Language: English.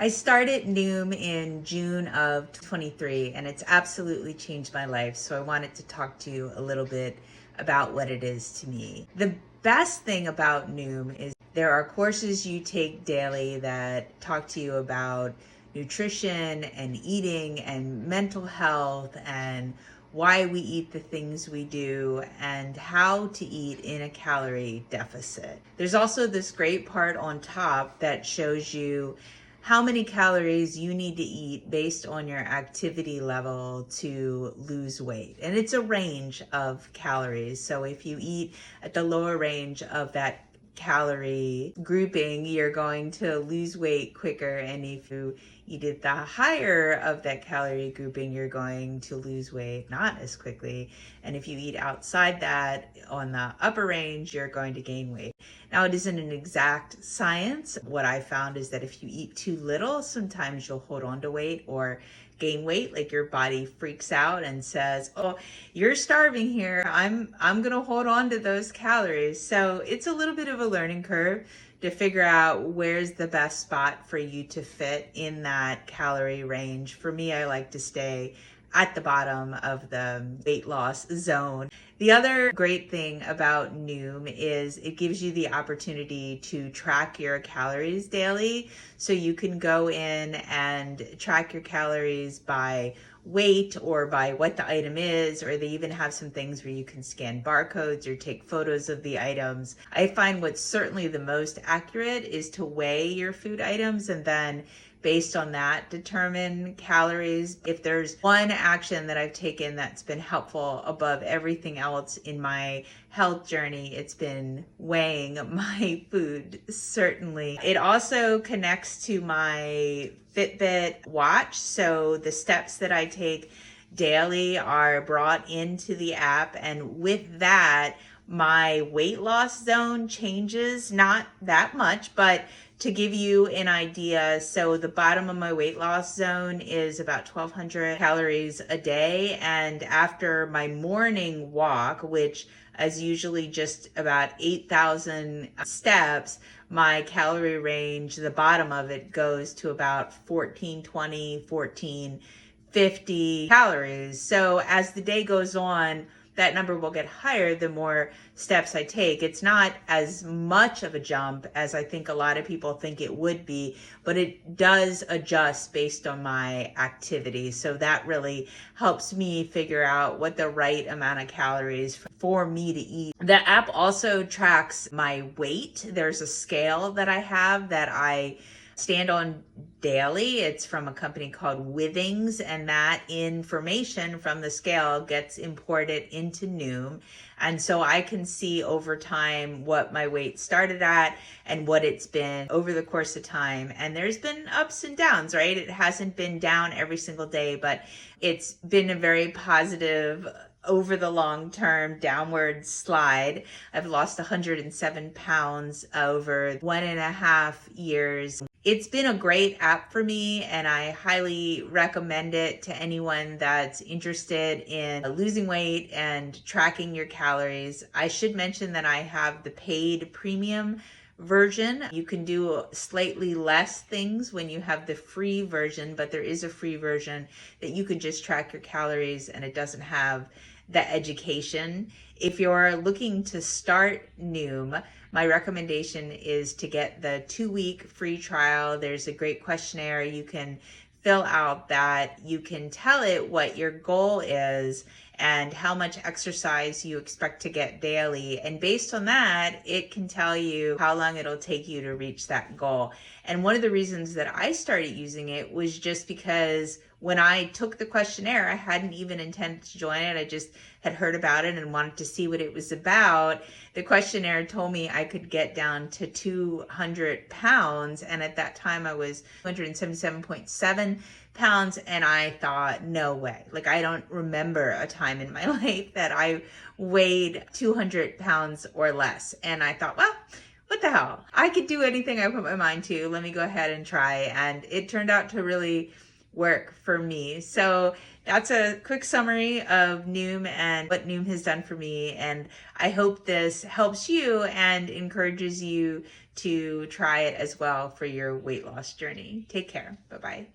I started Noom in June of 23, and it's absolutely changed my life. So I wanted to talk to you a little bit about what it is to me. The best thing about Noom is there are courses you take daily that talk to you about nutrition and eating and mental health and why we eat the things we do and how to eat in a calorie deficit. There's also this great part on top that shows you how many calories you need to eat based on your activity level to lose weight. And it's a range of calories. So if you eat at the lower range of that calorie grouping, you're going to lose weight quicker. And if you eat at the higher of that calorie grouping, you're going to lose weight not as quickly. And if you eat outside that on the upper range, you're going to gain weight. Now, it isn't an exact science. What I found is that if you eat too little, sometimes you'll hold on to weight or gain weight, like your body freaks out and says, oh, you're starving here. I'm going to hold on to those calories. So it's a little bit of a learning curve to figure out where's the best spot for you to fit in that calorie range. For me, I like to stay at the bottom of the weight loss zone. The other great thing about Noom is it gives you the opportunity to track your calories daily. So you can go in and track your calories by weight or by what the item is, or they even have some things where you can scan barcodes or take photos of the items. I find what's certainly the most accurate is to weigh your food items and then based on that, determine calories. If there's one action that I've taken that's been helpful above everything else in my health journey, it's been weighing my food, certainly. It also connects to my Fitbit watch. So the steps that I take daily are brought into the app. And with that, my weight loss zone changes, not that much, but to give you an idea, so the bottom of my weight loss zone is about 1,200 calories a day. And after my morning walk, which is usually just about 8,000 steps, my calorie range, the bottom of it goes to about 1,420, 1,450 calories. So as the day goes on, that number will get higher the more steps I take. It's not as much of a jump as I think a lot of people think it would be, but it does adjust based on my activity. So that really helps me figure out what the right amount of calories for me to eat. The app also tracks my weight. There's a scale that I have that I stand on daily. It's from a company called Withings, and that information from the scale gets imported into Noom. And so I can see over time what my weight started at and what it's been over the course of time. And there's been ups and downs, right? It hasn't been down every single day, but it's been a very positive over the long term downward slide. I've lost 107 pounds over 1.5 years. It's been a great app for me, and I highly recommend it to anyone that's interested in losing weight and tracking your calories. I should mention that I have the paid premium version. You can do slightly less things when you have the free version, but there is a free version that you can just track your calories and it doesn't have the education. If you're looking to start Noom, my recommendation is to get the 2-week free trial. There's a great questionnaire you can fill out that you can tell it what your goal is and how much exercise you expect to get daily. And based on that, it can tell you how long it'll take you to reach that goal. And one of the reasons that I started using it was just because when I took the questionnaire, I hadn't even intended to join it. I just had heard about it and wanted to see what it was about. The questionnaire told me I could get down to 200 pounds. And at that time I was 177.7 pounds. And I thought, no way. Like, I don't remember a time in my life that I weighed 200 pounds or less. And I thought, well, what the hell? I could do anything I put my mind to. Let me go ahead and try. And it turned out to really work for me. So that's a quick summary of Noom and what Noom has done for me. And I hope this helps you and encourages you to try it as well for your weight loss journey. Take care. Bye-bye.